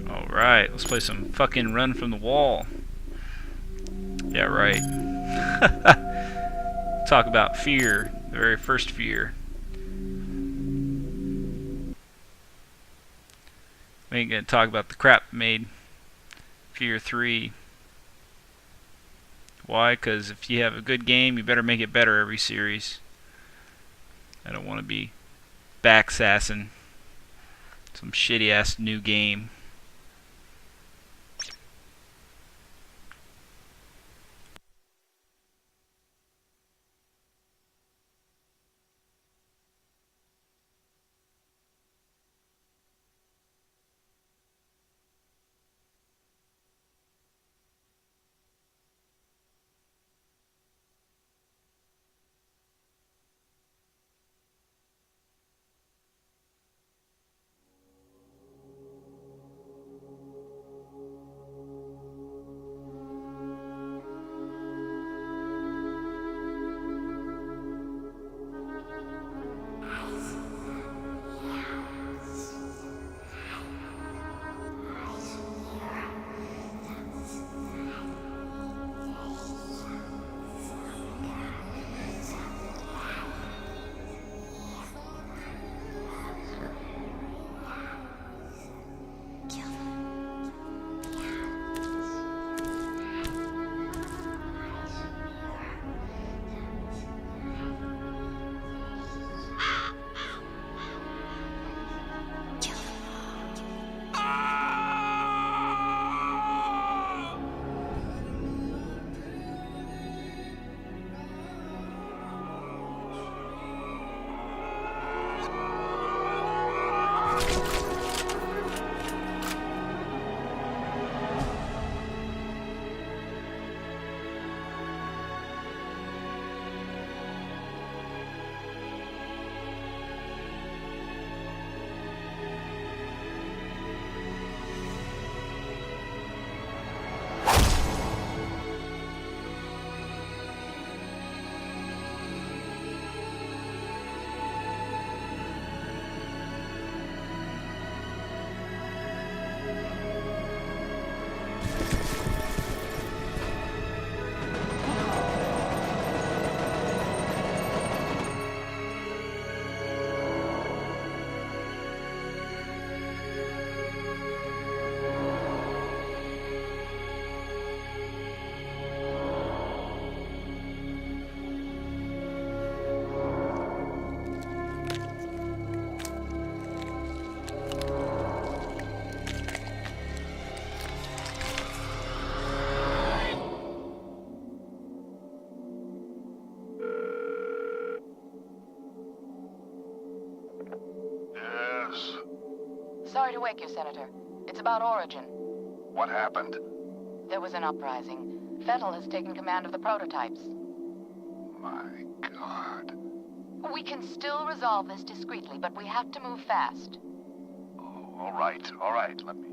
Alright, let's play some fucking Run from the Wall. Yeah, right. Talk about F.E.A.R, the very first F.E.A.R. We ain't gonna talk about the crap made F.E.A.R 3. Why? Because if you have a good game, you better make it better every series. I don't want to be backsassing some shitty ass new game. Yes. Sorry to wake you, Senator. It's about Origin. What happened? There was an uprising. F.E.A.R has taken command of the prototypes. My God. We can still resolve this discreetly, but we have to move fast. Oh, all right, all right. Let me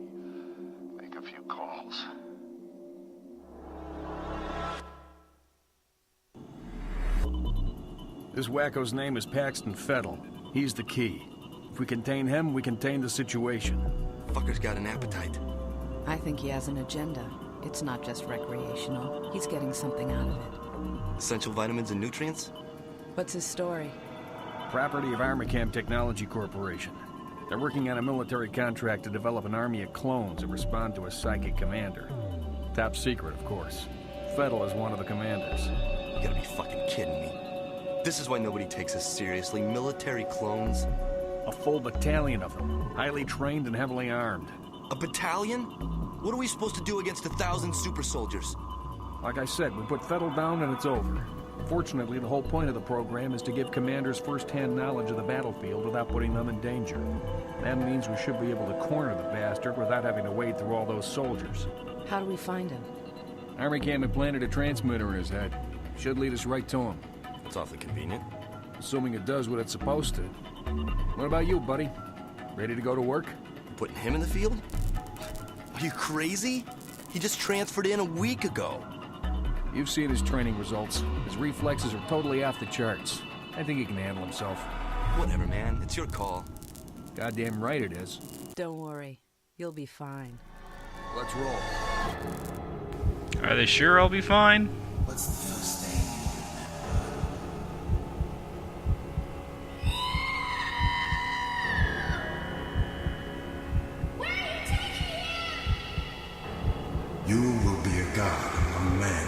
make a few calls. This wacko's name is Paxton F.E.A.R. He's the key. If we contain him, we contain the situation. Fucker's got an appetite. I think he has an agenda. It's not just recreational. He's getting something out of it. Essential vitamins and nutrients? What's his story? Property of Armicam Technology Corporation. They're working on a military contract to develop an army of clones that respond to a psychic commander. Top secret, of course. F.E.A.R is one of the commanders. You gotta be fucking kidding me. This is why nobody takes us seriously. Military clones? A full battalion of them. Highly trained and heavily armed. A battalion? What are we supposed to do against 1,000 super soldiers? Like I said, we put F.E.A.R down and it's over. Fortunately, the whole point of the program is to give commanders first-hand knowledge of the battlefield without putting them in danger. That means we should be able to corner the bastard without having to wade through all those soldiers. How do we find him? Armicam implanted a transmitter in his head. Should lead us right to him. That's awfully convenient. Assuming it does what it's supposed to. What about you, buddy? Ready to go to work? Putting him in the field? Are you crazy? He just transferred in a week ago. You've seen his training results. His reflexes are totally off the charts. I think he can handle himself. Whatever, man. It's your call. Goddamn right it is. Don't worry. You'll be fine. Let's roll. Are they sure I'll be fine? What's the first thing? You will be a god among men.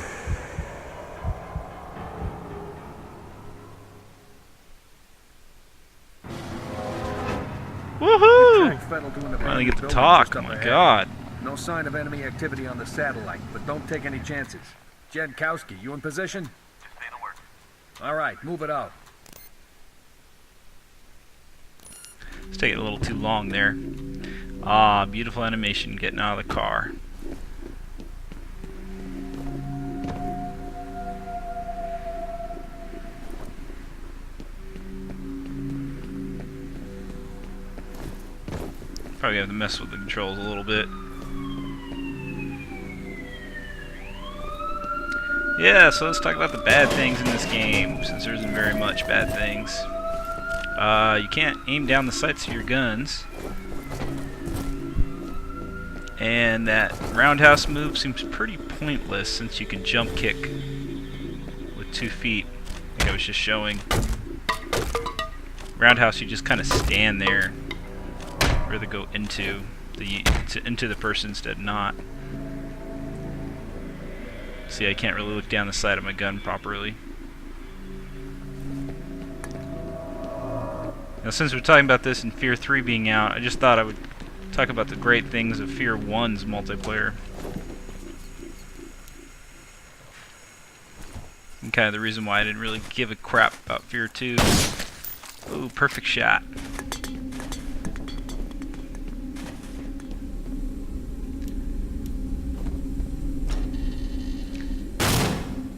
Woohoo! Track Fettel to an Finally abandoned get to building talk. just Oh up my ahead. god. No sign of enemy activity on the satellite, but don't take any chances. Jankowski, you in position? Just say the word. All right, move it out. It's taking a little too long there. Ah, beautiful animation getting out of the car. Probably have to mess with the controls a little bit. Yeah, so let's talk about the bad things in this game, since there isn't very much bad things. You can't aim down the sights of your guns. And that roundhouse move seems pretty pointless since you can jump kick with 2 feet. Like I was just showing. Roundhouse, you just kind of stand there, rather go into the person instead of not. See, I can't really look down the sight of my gun properly. Now, since we're talking about this and F.E.A.R 3 being out, I just thought I would talk about the great things of F.E.A.R 1's multiplayer. And kind of the reason why I didn't really give a crap about F.E.A.R 2. Ooh, perfect shot.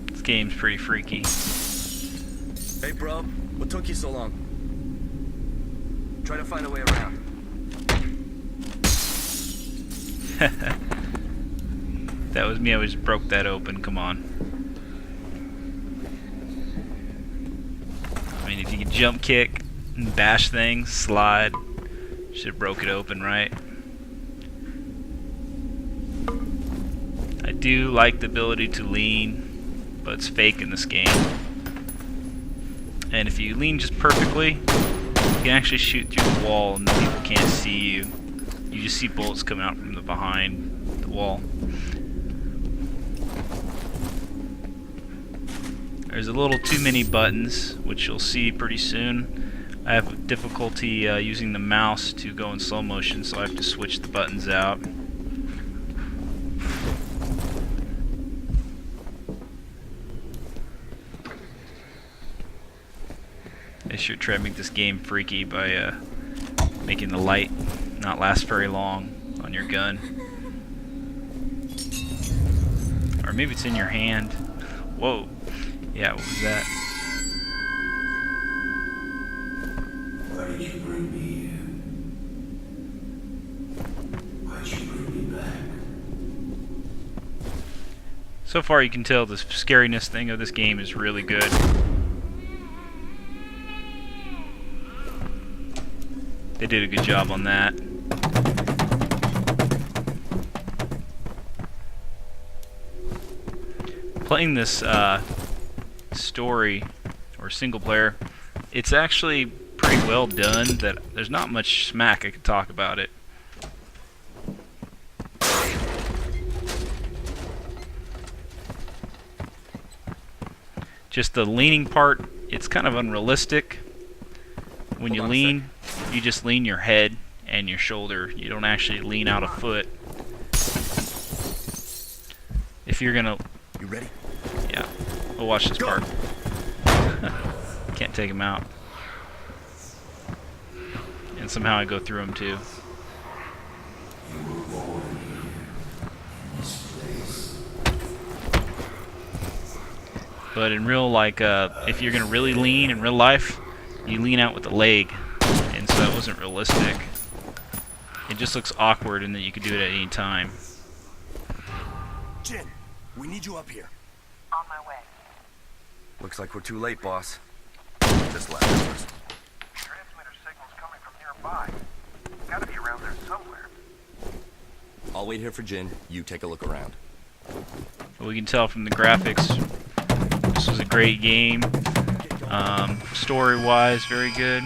This game's pretty freaky. Hey, bro. What took you so long? Try to find a way around. That was me, I just broke that open, come on. I mean, if you could jump kick and bash things, slide, should have broke it open, right? I do like the ability to lean, but it's fake in this game. And if you lean just perfectly, you can actually shoot through the wall and people can't see you. You just see bullets coming out from the behind the wall. There's a little too many buttons, which you'll see pretty soon. I have difficulty using the mouse to go in slow motion, so I have to switch the buttons out. I should try to make this game freaky by making the light not last very long on your gun. Or maybe it's in your hand. Whoa. Yeah, what was that? Why did you bring me here? Why'd you bring me back? So far you can tell the scariness thing of this game is really good. They did a good job on that. Playing this story or single player, it's actually pretty well done. That there's not much smack I could talk about it. Just the leaning part, it's kind of unrealistic. When you lean, you just lean your head and your shoulder. You don't actually lean out a foot. If you're gonna... You ready? Yeah. We'll watch this part. Can't take him out. And somehow I go through him too. But in real, if you're gonna really lean in real life, you lean out with the leg, and so that wasn't realistic. It just looks awkward, and that you could do it at any time. Jin, we need you up here. On my way. Looks like we're too late, boss. Just left. Transmitter signal's coming from nearby. around there somewhere. I'll wait here for Jin. You take a look around. We can tell from the graphics, this was a great game. Story-wise, very good.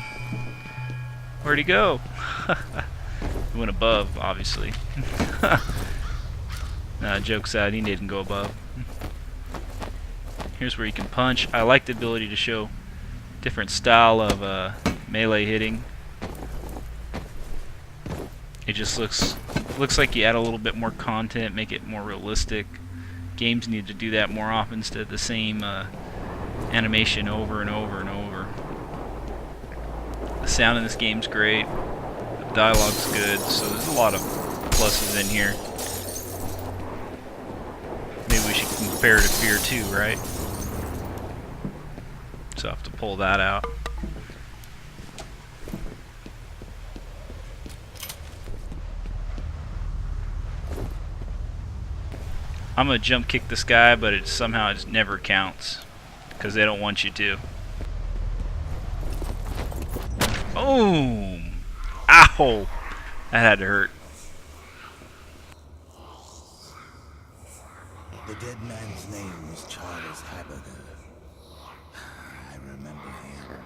Where'd he go? He went above, obviously. Nah, joke's out, he didn't go above. Here's where you can punch. I like the ability to show different style of melee hitting. It just looks like you add a little bit more content, make it more realistic. Games need to do that more often instead of the same animation over and over and over. The sound in this game's great. The dialogue's good, so there's a lot of pluses in here. Maybe we should compare it to F.E.A.R 2, right? So I have to pull that out. I'm gonna jump kick this guy, but it somehow just never counts because they don't want you to. Boom! Ow! That had to hurt. The dead man's name was Charles Haberger. I remember him.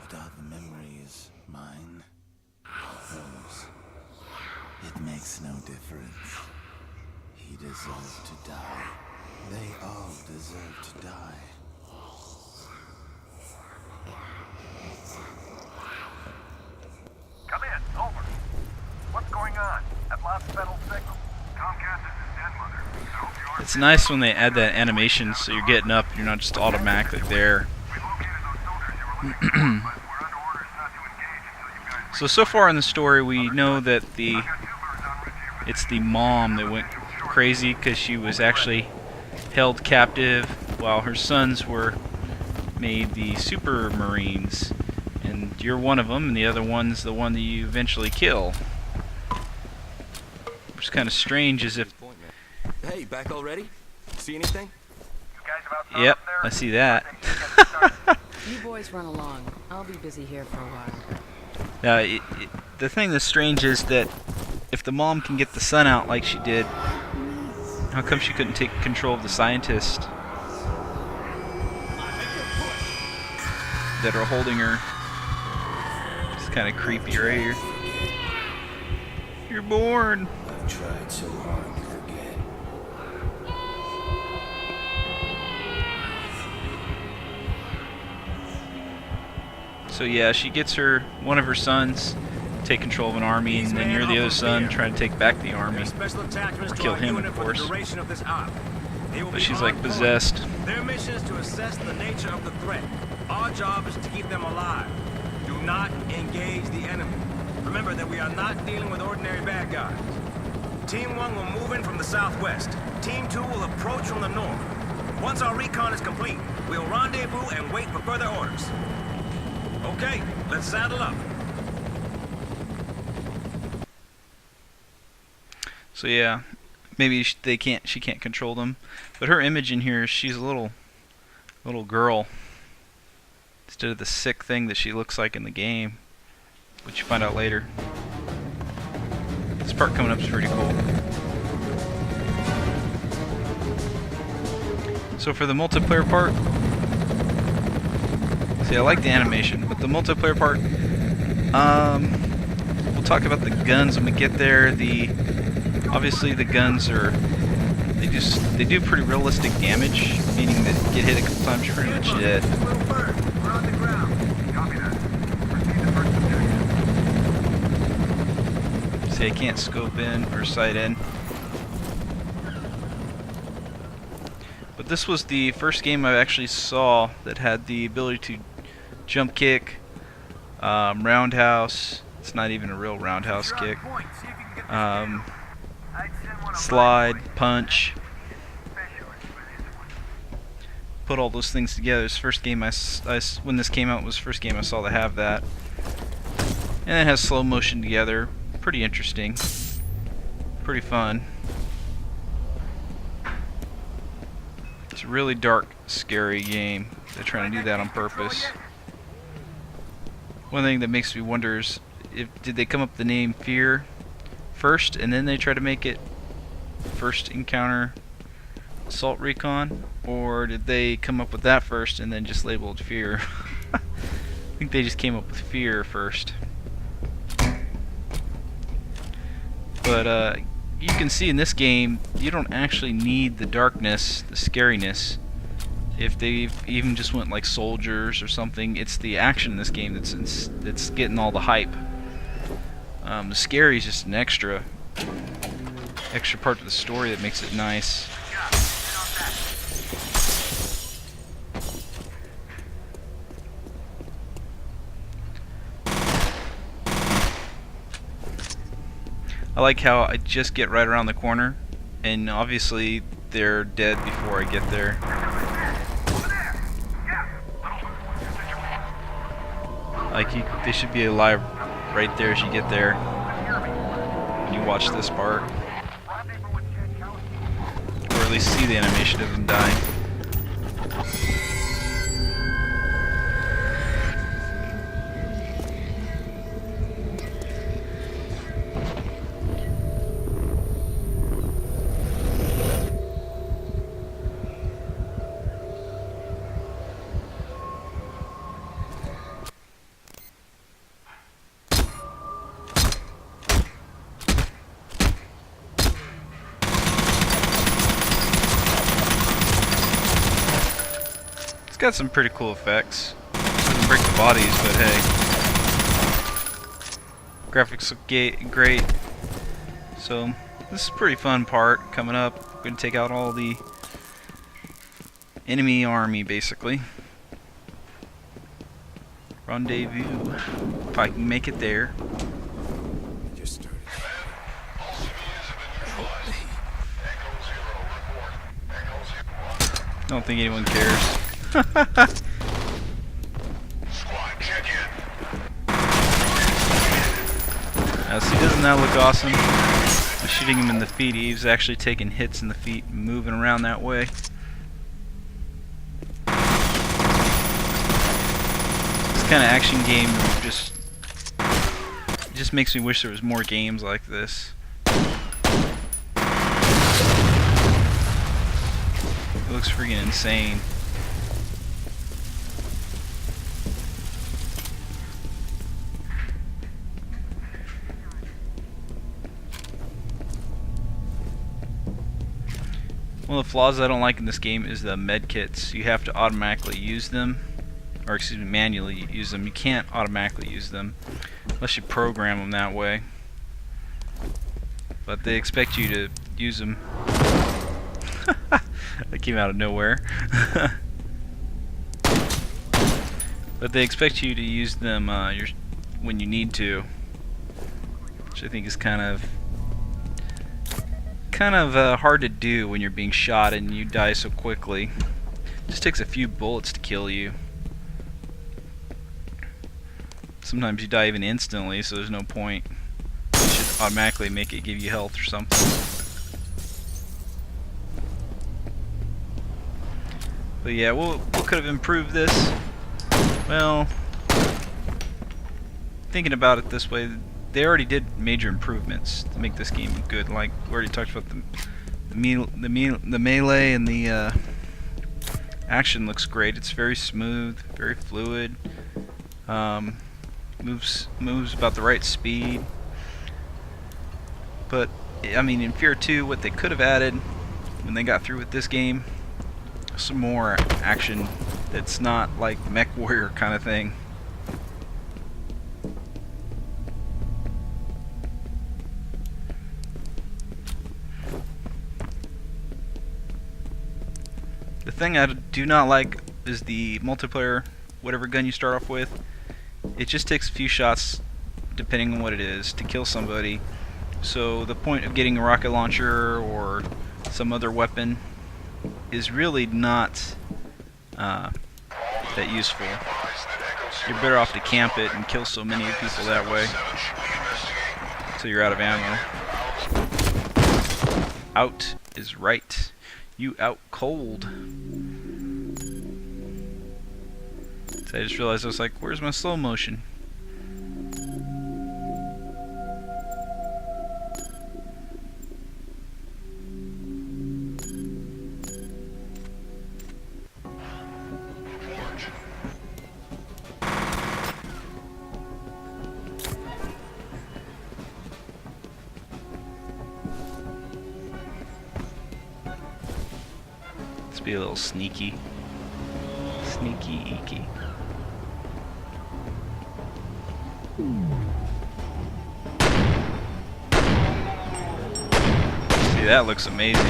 But are the memories mine? Hers? It makes no difference. He deserved to die. They all deserve to die. Come in, over. What's going on? I've lost Fettel's signal. Comcast is dead, Mother. I hope you are. It's nice when they add that animation so you're getting up, you're not just automatically there. We located those soldiers you were looking for, but we're under orders not to engage until you guys... So far in the story we know that it's the mom that went crazy because she was actually held captive while her sons were made the super marines, and you're one of them and the other one's the one that you eventually kill, which is kind of strange, as if Hey, back already? See anything? You guys about done yep, up there? I see that. You boys run along. I'll be busy here for a while. The thing that's strange is that if the mom can get the son out like she did, how come she couldn't take control of the scientists that are holding her? It's kind of creepy right here. You're born. I've tried so hard to forget. So yeah, she gets one of her sons take control of an army, and then you're the other son trying to take back the army. Or kill him, of course. But she's like possessed. Their mission is to assess the nature of the threat. Our job is to keep them alive. Do not engage the enemy. Remember that we are not dealing with ordinary bad guys. Team 1 will move in from the southwest. Team 2 will approach from the north. Once our recon is complete, we'll rendezvous and wait for further orders. Okay, let's saddle up. So yeah, maybe she can't control them, but her image in here, she's a little girl instead of the sick thing that she looks like in the game, which you find out later. This part coming up is pretty cool. So for the multiplayer part, see, I like the animation, but the multiplayer part, we'll talk about the guns when we get there. Obviously the guns they do pretty realistic damage, meaning that you get hit a couple times, you're pretty much dead. See, I can't scope in or sight in. But this was the first game I actually saw that had the ability to jump kick, roundhouse. It's not even a real roundhouse kick. Slide, punch. Put all those things together. This first game when this came out was the first game I saw to have that. And it has slow motion together. Pretty interesting. Pretty fun. It's a really dark, scary game. They're trying to do that on purpose. One thing that makes me wonder is did they come up with the name F.E.A.R first, and then they try to make it First Encounter Assault Recon, or did they come up with that first and then just labeled F.E.A.R? I think they just came up with F.E.A.R first. But you can see in this game, you don't actually need the darkness, the scariness. If they even just went like soldiers or something, it's the action in this game that's getting all the hype. The scary is just an extra part of the story that makes it nice. I like how I just get right around the corner, and obviously they're dead before I get there. Like, they should be alive right there as you get there. When you watch this part. Or at least see the animation of them dying. It's got some pretty cool effects. Doesn't break the bodies, but hey. Graphics look great. So, this is a pretty fun part coming up. We're going to take out all the enemy army, basically. Rendezvous. If I can make it there. I don't think anyone cares. See, doesn't that look awesome? I'm shooting him in the feet. He's actually taking hits in the feet and moving around that way. This kind of action game just makes me wish there was more games like this. It looks freaking insane. One of the flaws I don't like in this game is the med kits. You have to automatically use them, or excuse me, manually use them. You can't automatically use them unless you program them that way. But they expect you to use them. That came out of nowhere. But they expect you to use them when you need to, which I think is kind of hard to do when you're being shot and you die so quickly. It just takes a few bullets to kill you. Sometimes you die even instantly, so there's no point. You should automatically make it give you health or something. But yeah, what could have improved this? Well, thinking about it this way, they already did major improvements to make this game good. Like we already talked about, the melee and the action looks great. It's very smooth, very fluid. Moves about the right speed. But I mean, in F.E.A.R 2, what they could have added when they got through with this game, some more action that's not like Mech Warrior kind of thing. The thing I do not like is the multiplayer, whatever gun you start off with. It just takes a few shots, depending on what it is, to kill somebody. So the point of getting a rocket launcher or some other weapon is really not that useful. You're better off to camp it and kill so many people that way until you're out of ammo. Out is right. You out cold. So I just realized, I was like, where's my slow motion? Let's be a little sneaky. Sneaky eeky. See, that looks amazing.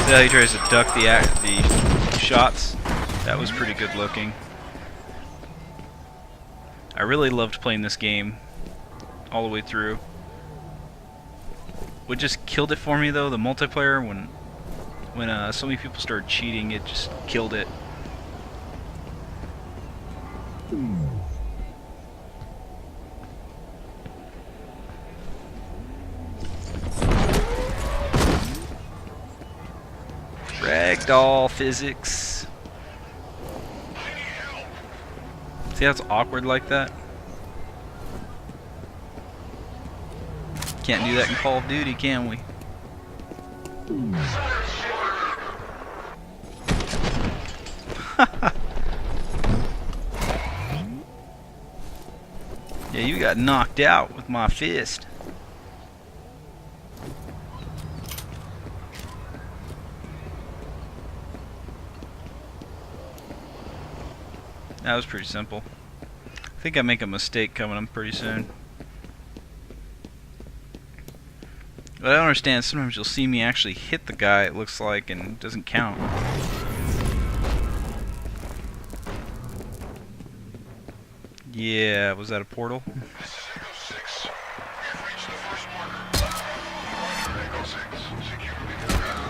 See how he tries to duck the shots? That was pretty good looking. I really loved playing this game all the way through. What just killed it for me though, the multiplayer, when so many people started cheating, it just killed it. Ragdoll physics. See how it's awkward like that? Can't do that in Call of Duty, can we? Yeah, you got knocked out with my fist. That was pretty simple. I think I make a mistake coming up pretty soon. But I don't understand, sometimes you'll see me actually hit the guy, it looks like, and it doesn't count. Yeah, was that a portal? This is Echo 6. We've reached the first marker. Roger, Echo 6. Security throughout.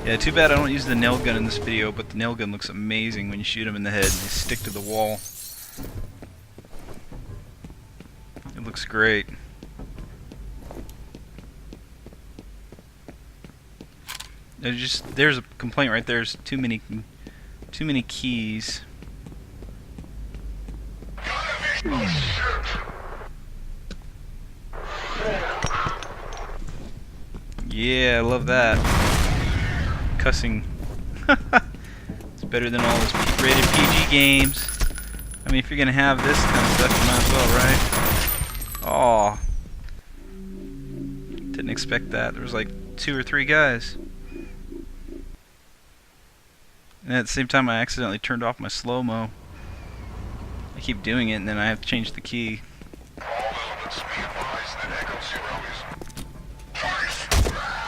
Yeah, too bad I don't use the nail gun in this video, but the nail gun looks amazing when you shoot them in the head and they stick to the wall. It looks great. There's a complaint right there. There's too many keys. Yeah, I love that. Cussing. It's better than all those rated PG games. I mean, if you're gonna have this kind of stuff, you might as well, right? Oh, didn't expect that. There was like 2 or 3 guys. And at the same time, I accidentally turned off my slow-mo. I keep doing it, and then I have to change the key.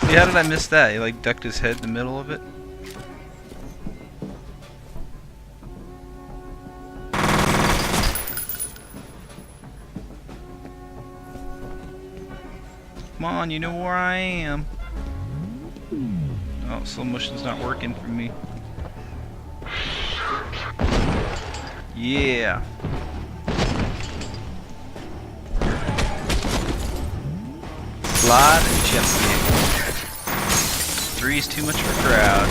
See, how did I miss that? He like ducked his head in the middle of it. Come on, you know where I am. Oh, slow motion's not working for me. Yeah. Slide and chest kick. 3's too much for a crowd.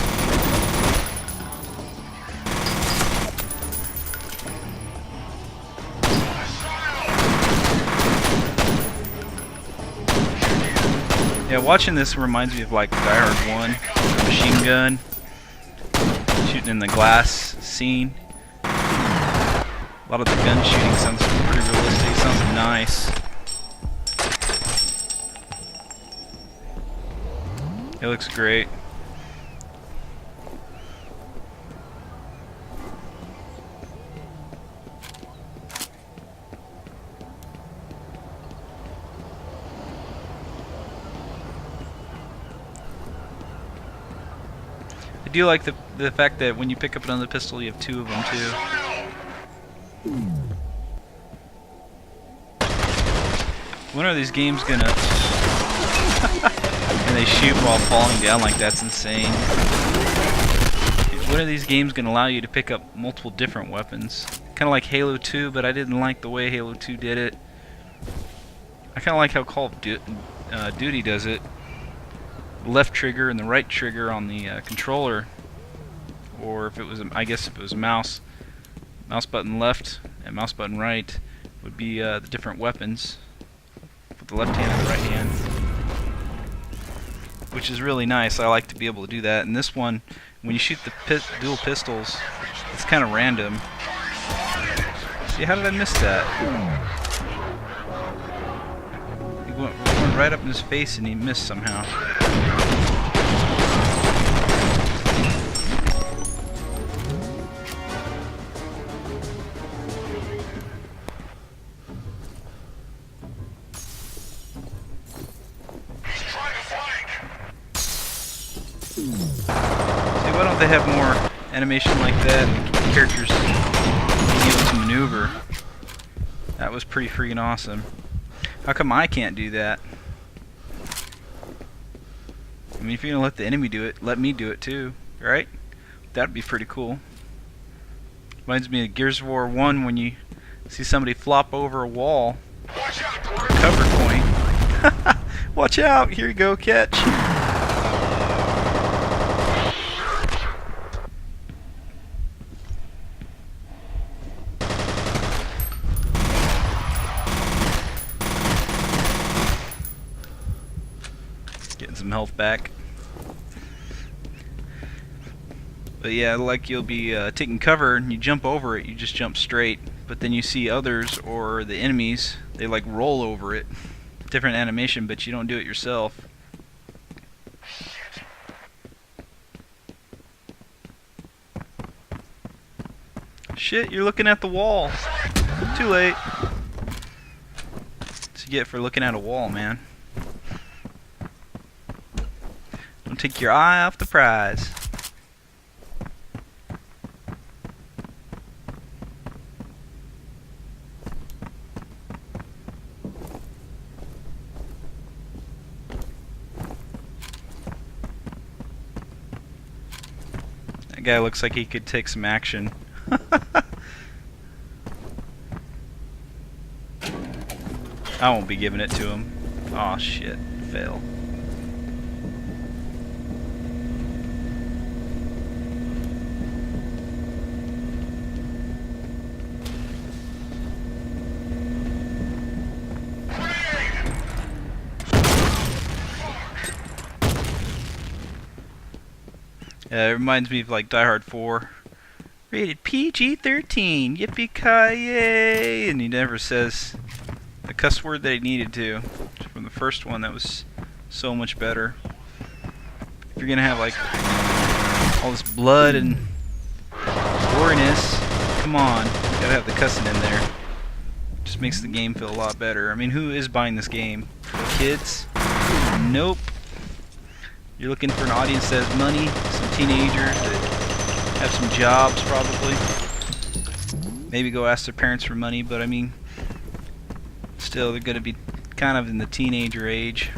Yeah, watching this reminds me of like Die Hard 1, machine gun, shooting in the glass scene. A lot of the gun shooting sounds pretty realistic, sounds nice. It looks great. I do like the fact that when you pick up another pistol, you have 2 of them too. When are these games gonna... And they shoot while falling down, like that's insane. When are these games going to allow you to pick up multiple different weapons? Kind of like Halo 2, but I didn't like the way Halo 2 did it. I kind of like how Call of Duty does it. The left trigger and the right trigger on the controller, or if it was, I guess if it was a mouse, Mouse button left and mouse button right would be the different weapons. With the left hand and the right hand, which is really nice. I like to be able to do that. And this one, when you shoot the dual pistols, it's kind of random. See, how did I miss that? He went right up in his face and he missed somehow. Why don't they have more animation like that and characters being able to maneuver? That was pretty freaking awesome. How come I can't do that? I mean, if you're gonna let the enemy do it, let me do it too, right? That'd be pretty cool. Reminds me of Gears of War 1 when you see somebody flop over a wall. Cover point. Watch out! Here you go, catch. Getting some health back. But yeah, like you'll be taking cover and you jump over it, you just jump straight. But then you see others or the enemies, they like roll over it. Different animation, but you don't do it yourself. Shit, you're looking at the wall. Too late. That's what you get for looking at a wall, man. Don't take your eye off the prize. That guy looks like he could take some action. I won't be giving it to him. Aw, shit. Fail. It reminds me of like Die Hard 4. Rated PG-13. Yippee-ki-yay! And he never says the cuss word that he needed to. From the first one, that was so much better. If you're gonna have like all this blood and goriness, come on, you gotta have the cussing in there. Just makes the game feel a lot better. I mean, who is buying this game? The kids? Nope. You're looking for an audience that has money, some teenagers that have some jobs probably. Maybe go ask their parents for money, but I mean, still they're going to be kind of in the teenager age.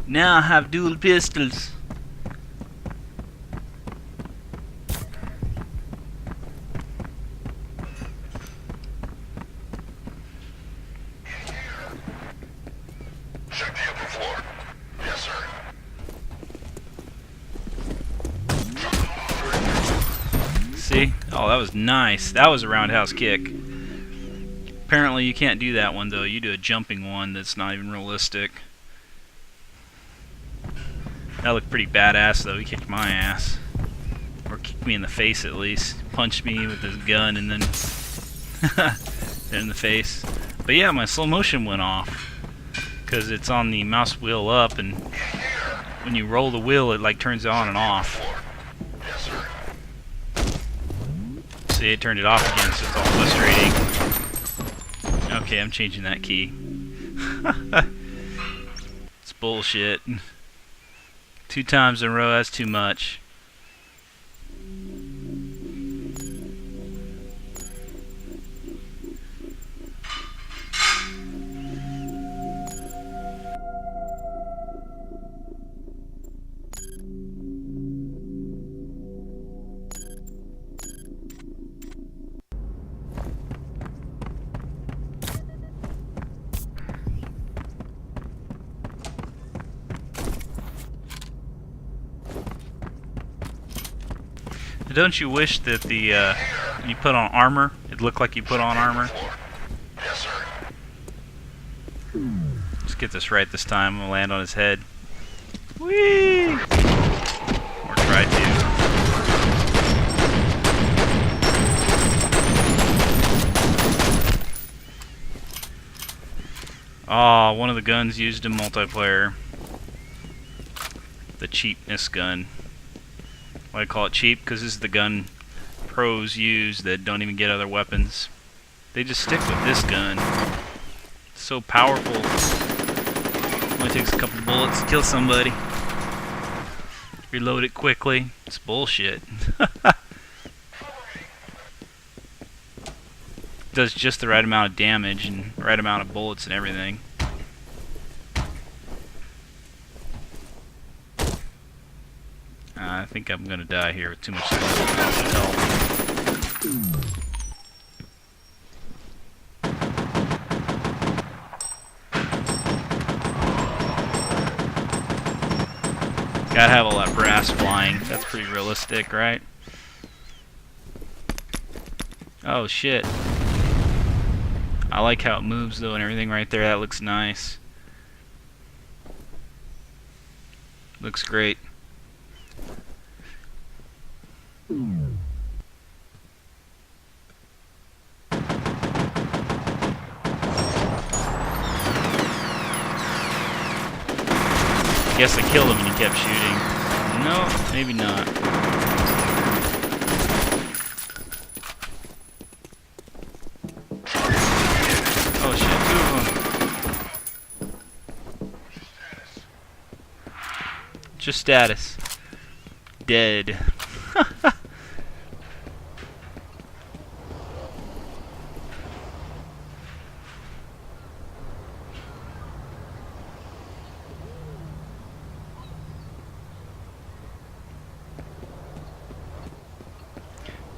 Now I have dual pistols. Check the upper floor. Yes, sir. See? Oh, that was nice. That was a roundhouse kick. Apparently you can't do that one though. You do a jumping one that's not even realistic. That looked pretty badass though. He kicked my ass. Or kicked me in the face at least. Punched me with his gun and then in the face. But yeah, my slow motion went off. Because it's on the mouse wheel up, and when you roll the wheel it like turns it on and off. See, it turned it off again, so it's all frustrating. Okay, I'm changing that key. It's bullshit. 2 times in a row, that's too much. don't you wish that the when you put on armor, it looked like you put on armor? Yes, sir. Let's get this right this time. I'm gonna land on his head. Whee! Or try to. Oh, one of the guns used in multiplayer. The cheapness gun. Why I call it cheap? Because this is the gun pros use that don't even get other weapons. They just stick with this gun. It's so powerful. Only takes a couple bullets to kill somebody. Reload it quickly. It's bullshit. Does just the right amount of damage and the right amount of bullets and everything. I think I'm gonna die here with too much health. Gotta have all that brass flying. That's pretty realistic, right? Oh shit. I like how it moves though and everything right there. That looks nice. Looks great. Guess I killed him and he kept shooting. No, maybe not. Oh shit, two of them. Just status. Dead.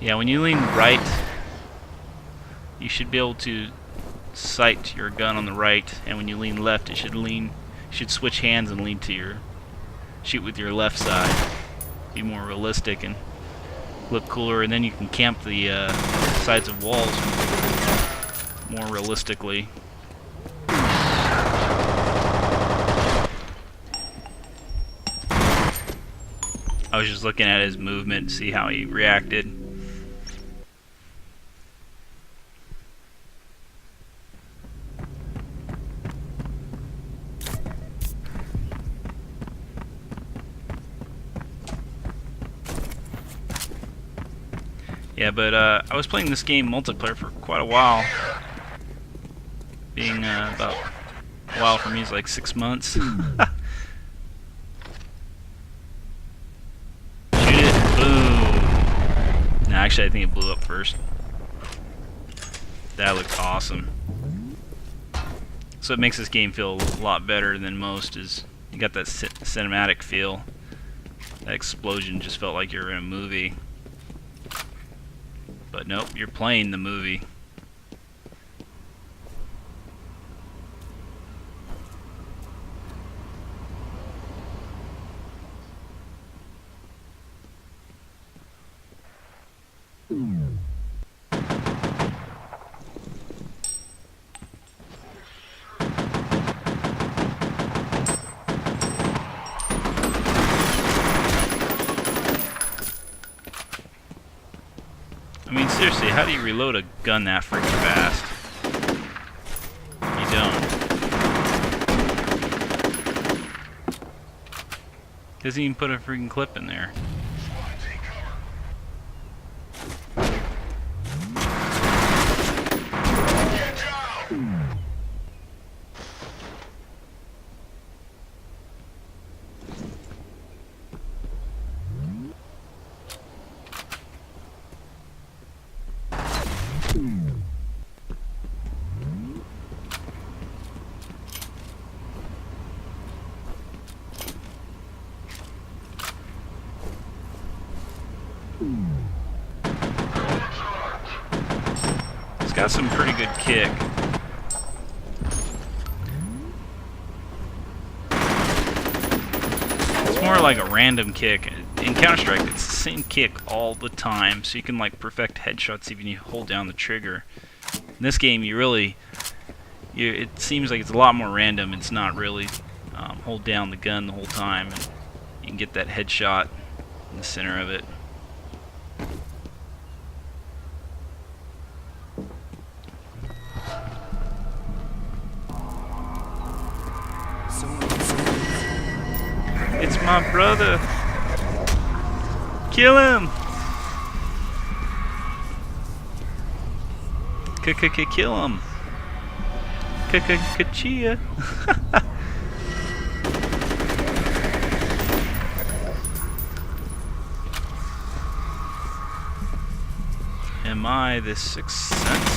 Yeah, when you lean right, you should be able to sight your gun on the right, and when you lean left, it should switch hands and lean to your shoot with your left side. Be more realistic and look cooler, and then you can camp the sides of walls more realistically. I was just looking at his movement to see how he reacted. Yeah, but I was playing this game multiplayer for quite a while. Being about a while for me is like 6 months. Shoot it, boom. No, actually I think it blew up first. That looked awesome. So it makes this game feel a lot better than most. Is you got that cinematic feel. That explosion just felt like you were in a movie. But nope, you're playing the movie. I mean, seriously, how do you reload a gun that freaking fast? You don't. Doesn't even put a freaking clip in there. It's got some pretty good kick. It's more like a random kick. In Counter-Strike, it's the same kick all the time, so you can like perfect headshots even if you hold down the trigger. In this game, it seems like it's a lot more random. It's not really hold down the gun the whole time, and you can get that headshot in the center of it. It's my brother. Kill him. Kill him. Chia. Am I the Sixth Sense?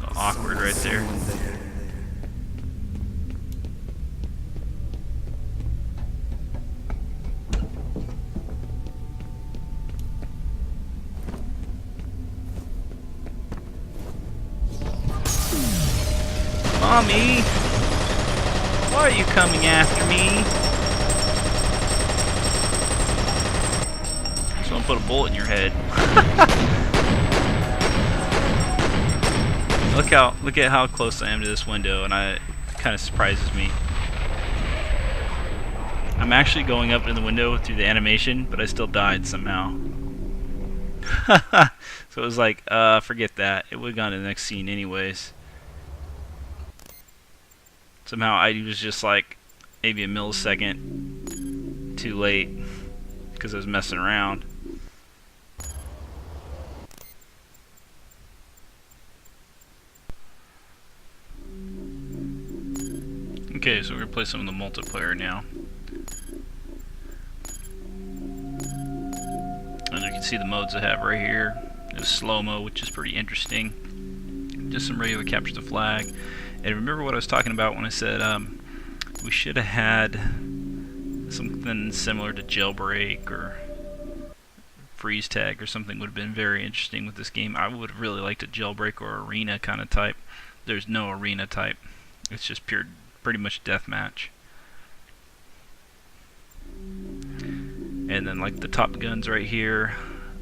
Oh, awkward right there. Mommy! Why are you coming after me? Someone put a bullet in your head. Look at how close I am to this window, and it kind of surprises me. I'm actually going up in the window through the animation, but I still died somehow. So it was like, forget that. It would have gone to the next scene anyways. Somehow I was just like maybe a millisecond too late because I was messing around. Okay, so we're gonna play some of the multiplayer now. And you can see the modes I have right here. There's slow-mo, which is pretty interesting. Just some regular capture the flag. And remember what I was talking about when I said we should have had something similar to jailbreak or freeze tag or something would have been very interesting with this game. I would have really liked a jailbreak or arena kind of type. There's no arena type. It's just pretty much deathmatch. And then like the top guns right here.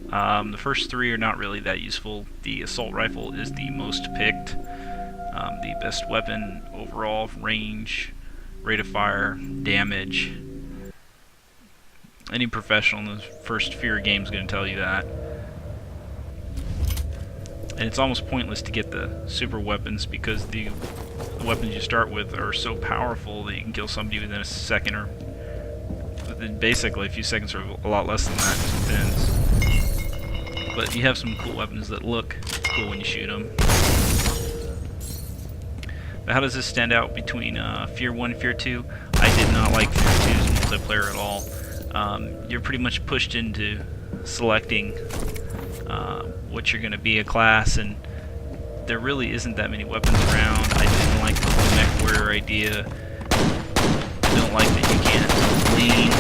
The first three are not really that useful. The assault rifle is the most picked. The best weapon overall, range, rate of fire, damage. Any professional in the first F.E.A.R game is going to tell you that. And it's almost pointless to get the super weapons because the weapons you start with are so powerful that you can kill somebody within a second or within basically a few seconds or a lot less than that. It just depends. But you have some cool weapons that look cool when you shoot them. But how does this stand out between F.E.A.R 1 and F.E.A.R 2? I did not like F.E.A.R 2's multiplayer at all. You're pretty much pushed into selecting what you're going to be a class, and there really isn't that many weapons around. I didn't like the whole mech warrior idea. I don't like that you can't lean,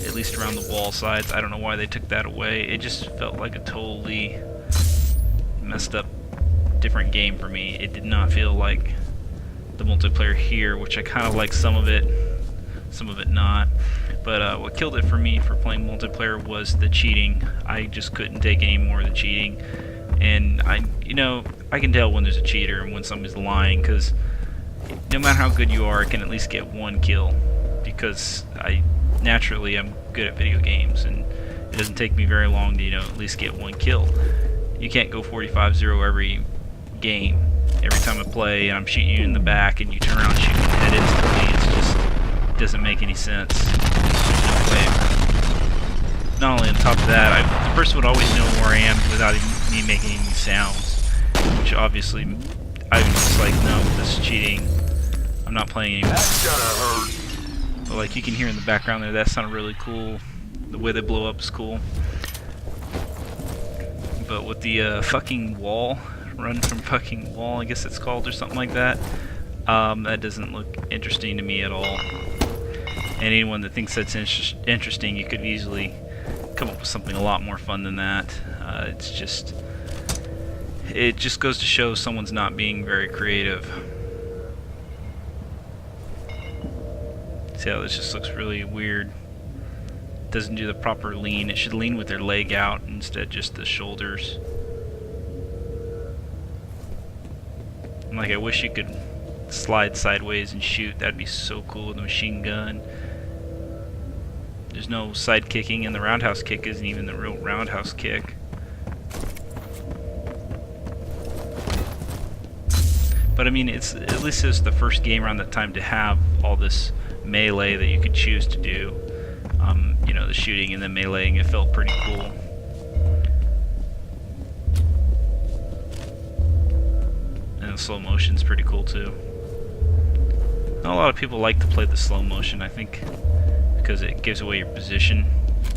at least around the wall sides. I don't know why they took that away. It just felt like a totally messed up different game for me. It did not feel like the multiplayer here, which I kind of like some of it not. But what killed it for me for playing multiplayer was the cheating. I just couldn't take any more of the cheating, and I can tell when there's a cheater and when somebody's lying, because no matter how good you are, I can at least get one kill, because naturally I'm good at video games, and it doesn't take me very long to at least get one kill. You can't go 45-0 every game. Every time I play and I'm shooting you in the back and you turn around and shoot me in the head instantly, it doesn't make any sense. There's no way. Not only on top of that, the person would always know where I am without even me making any sounds, which obviously I was just like, no, this is cheating. I'm not playing anymore. That's gonna hurt. But like you can hear in the background there, that sounded really cool. The way they blow up is cool. But with the fucking wall, run from fucking wall, I guess it's called, or something like that. That doesn't look interesting to me at all. And anyone that thinks that's interesting, you could easily come up with something a lot more fun than that. It just goes to show someone's not being very creative. See how this just looks really weird. Doesn't do the proper lean. It should lean with their leg out instead just the shoulders. And like I wish you could slide sideways and shoot. That'd be so cool with a machine gun. There's no side kicking, and the roundhouse kick isn't even the real roundhouse kick. But I mean, at least it's the first game around that time to have all this melee that you could choose to do. You know, the shooting and the meleeing, it felt pretty cool. And the slow motion's pretty cool too. Not a lot of people like to play the slow motion, I think, because it gives away your position.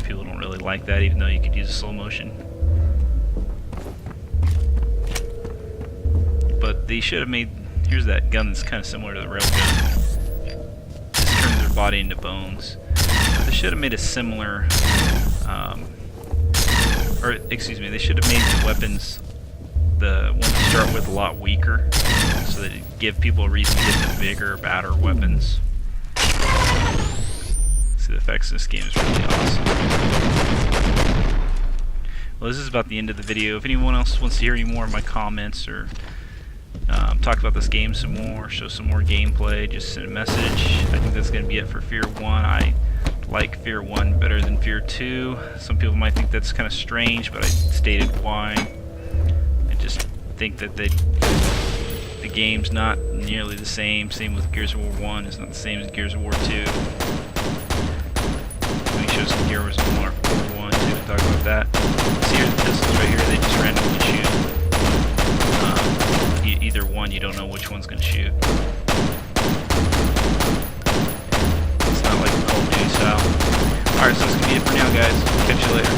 People don't really like that, even though you could use a slow motion. But they should have made... Here's that gun that's kind of similar to the railgun. Just turns their body into bones. They should have made a similar... or, excuse me, they should have made the weapons, the ones to start with, a lot weaker, so that it give people a reason to get the bigger, badder weapons. See, the effects in this game is really awesome. Well, this is about the end of the video. If anyone else wants to hear any more of my comments or talk about this game some more, show some more gameplay, just send a message. I think that's going to be it for F.E.A.R 1. I like F.E.A.R 1 better than F.E.A.R 2. Some people might think that's kind of strange, but I stated why. I just think that the game's not nearly the same. Same with Gears of War 1. It's not the same as Gears of War 2. Let me show some Gears of War 1 too and talk about that. See here, the pistols right here, they just randomly shoot. Either one, you don't know which one's going to shoot. It's not like the Call of Duty style. Alright, so that's going to be it for now, guys. Catch you later.